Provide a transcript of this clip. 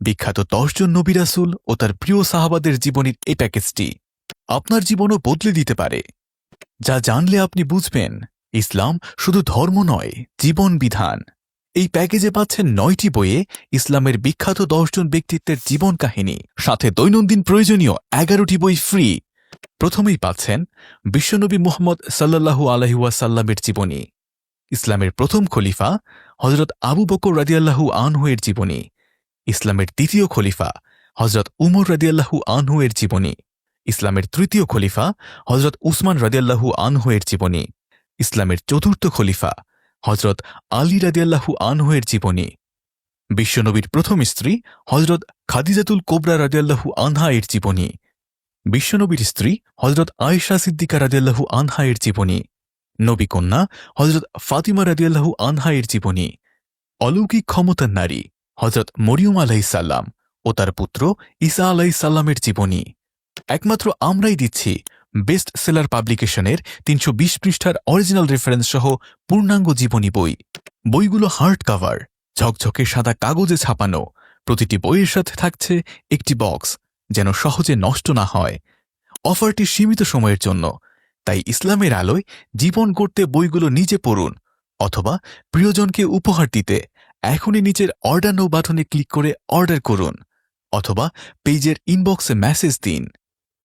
বিখ্যাত 10 জন নবী রাসূল ও তার প্রিয় সাহাবাদের জীবনীর এই প্যাকেজটি আপনার জীবনও বদলে দিতে পারে, যা জানলে আপনি বুঝবেন ইসলাম শুধু ধর্ম নয়, জীবন বিধান। এই প্যাকেজে পাচ্ছেন 9টি বইয়ে ইসলামের বিখ্যাত 10 জন ব্যক্তিত্বের জীবন কাহিনী, সাথে দৈনন্দিন প্রয়োজনীয় 11টি বই ফ্রি। প্রথমেই পাচ্ছেন বিশ্বনবী মুহাম্মদ সাল্লাল্লাহু আলাইহি ওয়াসাল্লামের জীবনী, ইসলামের প্রথম খলিফা হযরত আবু বকর রাদিয়াল্লাহু আনহু এর জীবনী, ইসলামের দ্বিতীয় খলিফা হযরত উমর রাদিয়াল্লাহু আনহু এর জীবনী, ইসলামের তৃতীয় খলিফা হযরত উসমান রাদিয়াল্লাহু আনহু এর জীবনী, ইসলামের চতুর্থ খলিফা হযরত আলী রাদিয়াল্লাহু আনহু এর জীবনী, বিশ্বনবীর প্রথম স্ত্রী হযরত খাদিজাতুল কোবরা রাদিয়াল্লাহু আনহা এর জীবনী, বিশ্বনবীর স্ত্রী হযরত আয়েশা সিদ্দিকা রাদিয়াল্লাহু আনহা এর জীবনী, নবী কন্যা হযরত ফাতিমা রাদিয়াল্লাহু আনহা এর জীবনী, অলৌকিক ক্ষমতার নারী হযরত মরিয়ম আলাইহিস সালাম ও তার পুত্র ঈসা আলাইহিস সালামের জীবনী। একমাত্র আমরাই দিচ্ছি বেস্ট সেলার পাবলিকেশনের 320 পৃষ্ঠার অরিজিনাল রেফারেন্স সহ পূর্ণাঙ্গ জীবনী বই। বইগুলো হার্ড কাভার, ঝকঝকে সাদা কাগজে ছাপানো। প্রতিটি বইয়ের সাথে থাকছে একটি বক্স, যেন সহজে নষ্ট না হয়। অফারটি সীমিত সময়ের জন্য, তাই ইসলামের আলোয় জীবন গড়তে বইগুলো নিজে পড়ুন অথবা প্রিয়জনকে উপহার দিতে এখনই নিচের অর্ডার নাও বাটনে ক্লিক করে অর্ডার করুন অথবা পেজের ইনবক্সে মেসেজ দিন।